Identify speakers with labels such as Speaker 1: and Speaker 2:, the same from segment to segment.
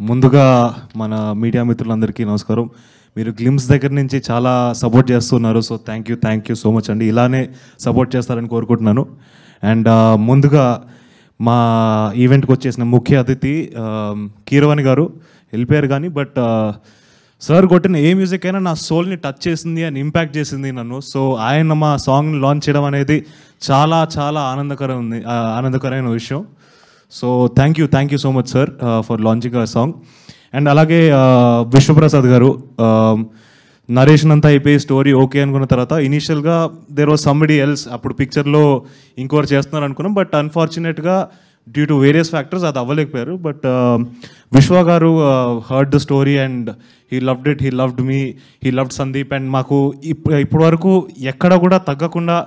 Speaker 1: ముందుగా మన మీడియా మిత్రులందరికీ నమస్కారం. మీరు గ్లిమ్స్ దగ్గర నుంచి చాలా సపోర్ట్ చేస్తున్నారు. So thank you so much అండి. ఇలానే సపోర్ట్ చేస్తారని కోరుకుంటున్నాను. అండ్ ముందుగా మా ఈవెంట్కి వచ్చేసిన ముఖ్య అతిథి కీరవాణి గారు వెళ్ళిపోయారు, కానీ బట్ సార్ కొట్టిన ఏ మ్యూజిక్ అయినా నా సోల్ని టచ్ చేసింది అండ్ ఇంపాక్ట్ చేసింది నన్ను. సో ఆయన మా సాంగ్ని లాంచ్ చేయడం అనేది చాలా చాలా ఆనందకరమైన విషయం. So thank you so much sir for launching hour song. And అలాగే విశ్వప్రసాద్ గారు నరేషన్ అంతా అయిపోయి స్టోరీ ఓకే అనుకున్న తర్వాత ఇనీషియల్గా దేర్ వాజ్ సంబడి ఎల్స్, అప్పుడు పిక్చర్లో ఇంకోటి చేస్తున్నారు అనుకున్నాం. బట్ అన్ఫార్చునేట్గా డ్యూ టు వేరియస్ ఫ్యాక్టర్స్ అది అవ్వలేకపోయారు. బట్ విశ్వ గారు heard the story and he loved it, he loved me, he loved Sandeep. And మాకు ఇప్పటి వరకు ఎక్కడ కూడా తగ్గకుండా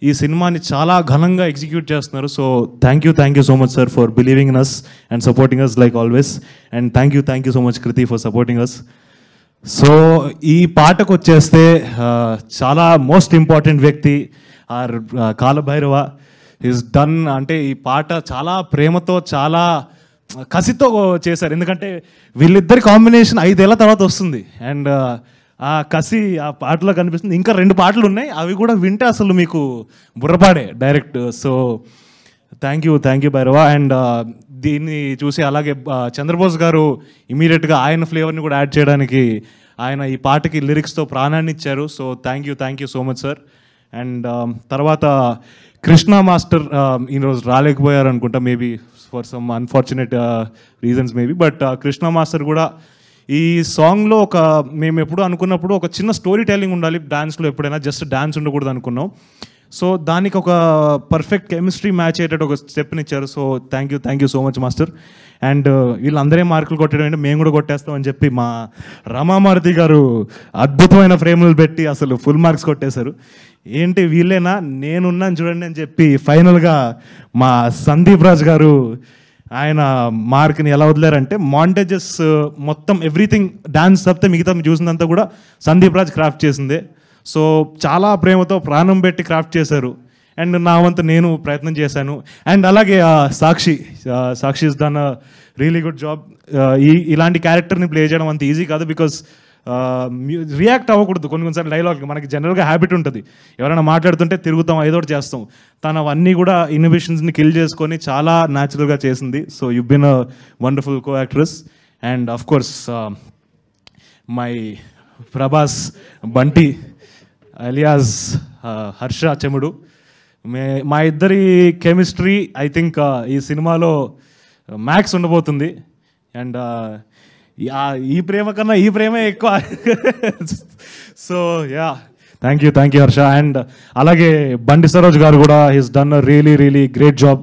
Speaker 1: ఈ సినిమాని చాలా ఘనంగా ఎగ్జిక్యూట్ చేస్తున్నారు. So thank you so much sir for believing in us and supporting us like always. And thank you so much Kriti for supporting us. So ఈ పాటకు వచ్చేస్తే చాలా మోస్ట్ ఇంపార్టెంట్ వ్యక్తి ఆర్ కాలభైరవ ఈజ్ డన్. అంటే ఈ పాట చాలా ప్రేమతో చాలా కసితో చేశారు, ఎందుకంటే వీళ్ళిద్దరి కాంబినేషన్ 5 ఏళ్ల తర్వాత వస్తుంది. అండ్ ఆ కసి ఆ పాటలో కనిపిస్తుంది. ఇంకా 2 పాటలు ఉన్నాయి, అవి కూడా వింటే అసలు మీకు బుర్రపాడే direct. So thank you Bhairava. And దీన్ని చూసి అలాగే చంద్రబోస్ గారు ఇమీడియట్గా ఆయన ఫ్లేవర్ని కూడా యాడ్ చేయడానికి ఆయన ఈ పాటకి లిరిక్స్తో ప్రాణాన్ని ఇచ్చారు. So thank you so much sir. And తర్వాత కృష్ణ మాస్టర్ ఈరోజు రాలేకపోయారు అనుకుంటా, maybe for some unfortunate reasons maybe. But Krishna master కూడా ఈ సాంగ్లో మేము ఎప్పుడు అనుకున్నప్పుడు ఒక చిన్న స్టోరీ టెల్లింగ్ ఉండాలి డాన్స్లో, ఎప్పుడైనా జస్ట్ డాన్స్ ఉండకూడదు అనుకున్నాం. సో దానికి ఒక పర్ఫెక్ట్ కెమిస్ట్రీ మ్యాచ్ అయ్యేటట్టు ఒక స్టెప్ని ఇచ్చారు. So thank you so much master. And వీళ్ళందరే మార్కులు కొట్టడం అంటే మేము కూడా కొట్టేస్తామని చెప్పి మా రమామారుతి గారు అద్భుతమైన ఫ్రేములు పెట్టి అసలు ఫుల్ మార్క్స్ కొట్టేశారు. ఏంటి వీళ్ళేనా నేనున్నాను చూడండి అని చెప్పి ఫైనల్గా మా సందీప్ రాజ్ గారు ఆయన మార్క్ని ఎలా వదిలేరంటే మాంటేజెస్ మొత్తం ఎవ్రీథింగ్ డాన్స్ తప్పితే మిగతా చూసినంతా కూడా సందీప్ రాజ్ క్రాఫ్ట్ చేసిందే. సో చాలా ప్రేమతో ప్రాణం పెట్టి క్రాఫ్ట్ చేశారు. అండ్ నా వంతు నేను ప్రయత్నం చేశాను. అండ్ అలాగే Sakshi is done really good job. ఇలాంటి క్యారెక్టర్ని ప్లే చేయడం అంత ఈజీ కాదు, బికాస్ రియాక్ట్ అవ్వకూడదు. కొన్నిసార్లు డైలాగ్ మనకి జనరల్గా హ్యాబిట్ ఉంటుంది, ఎవరైనా మాట్లాడుతుంటే తిరుగుతాం, ఏదో ఒకటి చేస్తాం. తను అవన్నీ కూడా ఇన్హిబిషన్స్ని కిల్ చేసుకొని చాలా న్యాచురల్గా చేసింది. So you been a wonderful co actress. And of course my Prabhas Banti alias Harsha Chemudu, మా ఇద్దరి కెమిస్ట్రీ ఐ థింక్ ఈ సినిమాలో మ్యాక్స్ ఉండబోతుంది. అండ్ ఈ ప్రేమ కన్నా ఈ ప్రేమే ఎక్కువ. So yeah thank you Harsha. And అలాగే బండి సరోజ్ గారు కూడా he's done a really great job.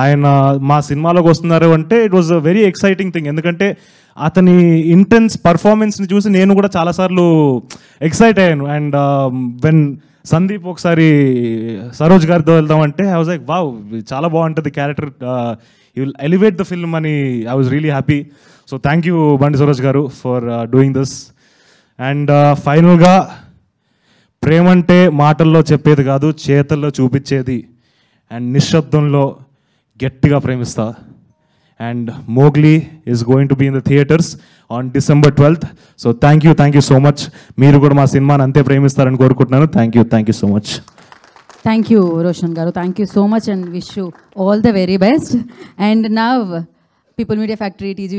Speaker 1: ఆయన మా సినిమాలోకి వస్తున్నారు అంటే it was a very exciting thing, ఎందుకంటే అతని ఇంటెన్స్ పర్ఫార్మెన్స్ని చూసి నేను కూడా చాలాసార్లు ఎక్సైట్ అయ్యాను. అండ్ వెన్ సందీప్ ఒకసారి సరోజ్ గారితో వెళ్దామంటే ఐ వాజ్ లైక్ వావ్, చాలా బాగుంటుంది character, you will elevate the film అని I was really happy. So thank you Bandi Saroj గారు ఫర్ డూయింగ్ దిస్. అండ్ ఫైనల్గా ప్రేమంటే మాటల్లో చెప్పేది కాదు, చేతల్లో చూపించేది. అండ్ నిశ్శబ్దంలో గట్టిగా ప్రేమిస్తా. And Mowgli is going to be in the theatres on December 12th. So thank you so much. మీరు కూడా మా సినిమాని అంతే ప్రేమిస్తారని కోరుకుంటున్నాను. Thank you so much.
Speaker 2: Thank you, Roshan Garu. Thank you so much and wish you all the very best. And now, People Media Factory, TG